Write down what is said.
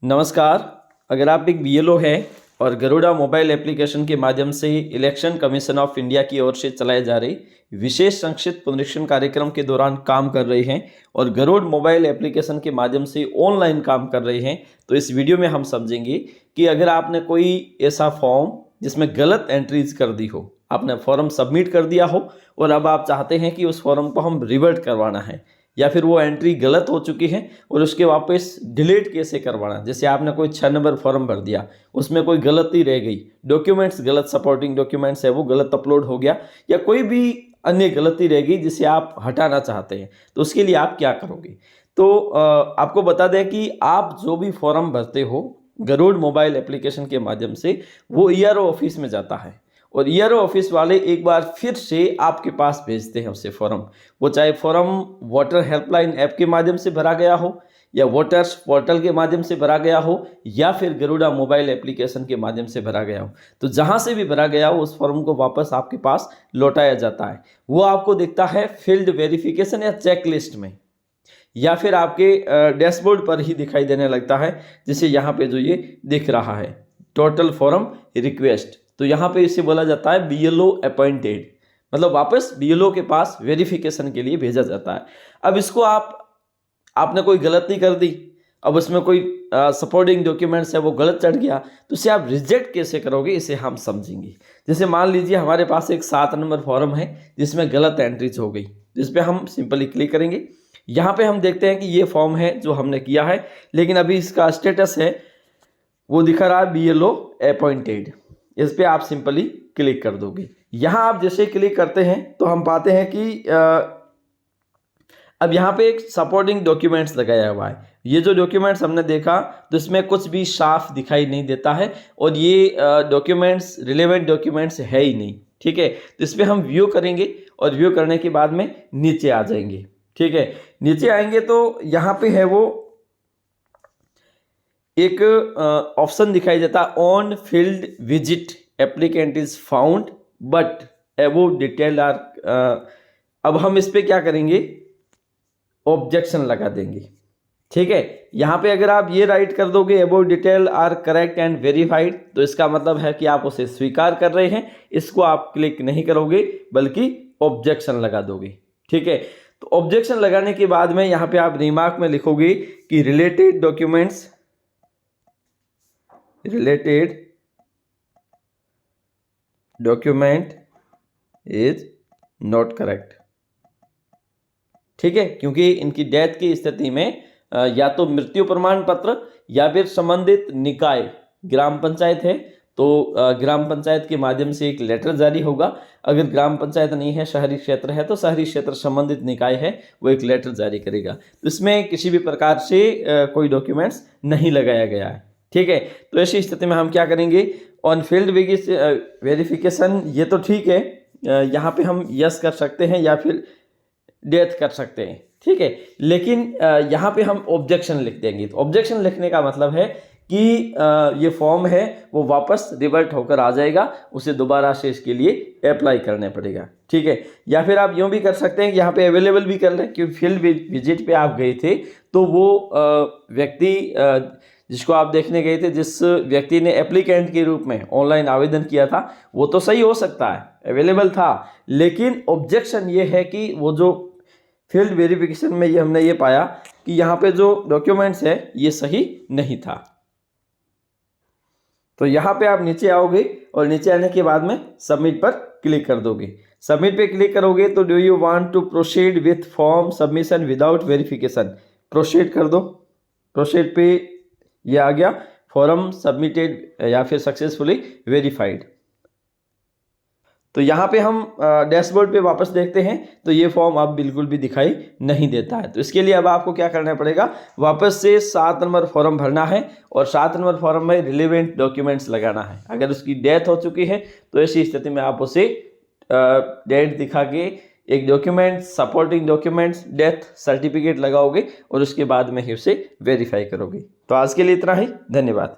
नमस्कार। अगर आप एक बीएलओ हैं और गरुड़ा मोबाइल एप्लीकेशन के माध्यम से इलेक्शन कमीशन ऑफ इंडिया की ओर से चलाए जा रहे विशेष संक्षिप्त पुनरीक्षण कार्यक्रम के दौरान काम कर रहे हैं और गरुड़ मोबाइल एप्लीकेशन के माध्यम से ऑनलाइन काम कर रहे हैं, तो इस वीडियो में हम समझेंगे कि अगर आपने कोई ऐसा फॉर्म जिसमें गलत एंट्रीज कर दी हो, आपने फॉर्म सबमिट कर दिया हो और अब आप चाहते हैं कि उस फॉर्म को हम रिवर्ट करवाना है, या फिर वो एंट्री गलत हो चुकी है और उसके वापस डिलीट कैसे करवाना। जैसे आपने कोई 6 नंबर फॉर्म भर दिया, उसमें कोई गलती रह गई, डॉक्यूमेंट्स गलत, सपोर्टिंग डॉक्यूमेंट्स है वो गलत अपलोड हो गया, या कोई भी अन्य गलती रह गई जिसे आप हटाना चाहते हैं, तो उसके लिए आप क्या करोगे। तो आपको बता दें कि आप जो भी फॉर्म भरते हो गरुड़ मोबाइल एप्लीकेशन के माध्यम से, वो ईआरओ ऑफिस में जाता है और ईआरओ ऑफिस वाले एक बार फिर से आपके पास भेजते हैं उसे फॉर्म। वो चाहे फॉर्म वोटर हेल्पलाइन ऐप के माध्यम से भरा गया हो, या वोटर्स पोर्टल के माध्यम से भरा गया हो, या फिर गरुड़ा मोबाइल एप्लीकेशन के माध्यम से भरा गया हो, तो जहां से भी भरा गया हो उस फॉर्म को वापस आपके पास लौटाया जाता है। वो आपको दिखता है फील्ड वेरिफिकेशन या चेक लिस्ट में, या फिर आपके डैशबोर्ड पर ही दिखाई देने लगता है, जैसे यहाँ पे जो ये दिख रहा है टोटल फॉर्म रिक्वेस्ट। तो यहाँ पे इसे बोला जाता है बीएलओ अपॉइंटेड, मतलब वापस बीएलओ के पास वेरिफिकेशन के लिए भेजा जाता है। अब इसको आपने कोई गलती कर दी, अब उसमें कोई सपोर्टिंग डॉक्यूमेंट्स है वो गलत चढ़ गया, तो इसे आप रिजेक्ट कैसे करोगे, इसे हम समझेंगे। जैसे मान लीजिए हमारे पास एक 7 नंबर फॉर्म है जिसमें गलत एंट्रीज हो गई, जिस पे हम सिंपली क्लिक करेंगे। यहाँ पे हम देखते हैं कि ये फॉर्म है जो हमने किया है, लेकिन अभी इसका स्टेटस है वो दिखा रहा है बीएलओ अपॉइंटेड। इस पे आप सिंपली क्लिक कर दोगे। यहाँ आप जैसे क्लिक करते हैं तो हम पाते हैं कि अब यहाँ पे एक सपोर्टिंग डॉक्यूमेंट्स लगाया हुआ है। ये जो डॉक्यूमेंट्स हमने देखा तो इसमें कुछ भी साफ दिखाई नहीं देता है और ये डॉक्यूमेंट्स रिलेवेंट डॉक्यूमेंट्स है ही नहीं। ठीक है, तो इस पर हम व्यू करेंगे और व्यू करने के बाद में नीचे आ जाएंगे। ठीक है, नीचे आएंगे तो यहाँ पे है वो एक ऑप्शन दिखाई देता है, on field visit applicant is found but above detail are. अब हम इस पे क्या करेंगे, ऑब्जेक्शन लगा देंगे। ठीक है, यहाँ पे अगर आप ये राइट कर दोगे above detail are correct and verified, तो इसका मतलब है कि आप उसे स्वीकार कर रहे हैं। इसको आप क्लिक नहीं करोगे बल्कि ऑब्जेक्शन लगा दोगे। ठीक है, तो ऑब्जेक्शन लगाने के बाद में यहाँ पे आप रिमार्क में लिखोगे कि related document is not correct. ठीक है, क्योंकि इनकी डेथ की स्थिति में या तो मृत्यु प्रमाण पत्र या फिर संबंधित निकाय, ग्राम पंचायत है तो ग्राम पंचायत के माध्यम से एक लेटर जारी होगा। अगर ग्राम पंचायत नहीं है, शहरी क्षेत्र है, तो शहरी क्षेत्र संबंधित निकाय है वो एक लेटर जारी करेगा। तो इसमें किसी भी प्रकार से कोई डॉक्यूमेंट्स नहीं लगाया गया है। ठीक है, तो ऐसी स्थिति में हम क्या करेंगे, ऑन फील्ड वेरिफिकेशन, ये तो ठीक है, यहाँ पे हम यस कर सकते हैं या फिर डेथ कर सकते हैं। ठीक है, लेकिन यहाँ पे हम ऑब्जेक्शन लिख देंगे। तो ऑब्जेक्शन लिखने का मतलब है कि ये फॉर्म है वो वापस रिवर्ट होकर आ जाएगा, उसे दोबारा से इसके लिए अप्लाई करने पड़ेगा। ठीक है, या फिर आप यूँ भी कर सकते हैं कि यहाँ पे अवेलेबल भी कर लें, क्योंकि फील्ड विजिट पे आप गए थे तो वो व्यक्ति जिसको आप देखने गए थे, जिस व्यक्ति ने एप्लीकेंट के रूप में ऑनलाइन आवेदन किया था, वो तो सही हो सकता है, अवेलेबल था, लेकिन ऑब्जेक्शन ये है कि वो जो फील्ड वेरिफिकेशन में ये हमने ये पाया कि यहाँ पे जो डॉक्यूमेंट्स है ये सही नहीं था। तो यहाँ पे आप नीचे आओगे और नीचे आने के बाद में सबमिट पर क्लिक कर दोगे। सबमिट पे क्लिक करोगे तो do you want to proceed with form submission without verification, proceed कर दो। प्रोसीड पे ये आ गया, फॉर्म सबमिटेड या फिर सक्सेसफुली वेरीफाइड। तो यहाँ पे हम डैशबोर्ड पे वापस देखते हैं तो ये फॉर्म अब बिल्कुल भी दिखाई नहीं देता है। तो इसके लिए अब आपको क्या करना पड़ेगा, वापस से 7 नंबर फॉर्म भरना है और 7 नंबर फॉर्म में रिलेवेंट डॉक्यूमेंट्स लगाना है। अगर उसकी डेथ हो चुकी है तो ऐसी स्थिति में आप उसे डेट दिखा के एक document, supporting documents, death certificate लगाओगे और उसके बाद में ही उसे वेरीफाई करोगे। तो आज के लिए इतना ही, धन्यवाद।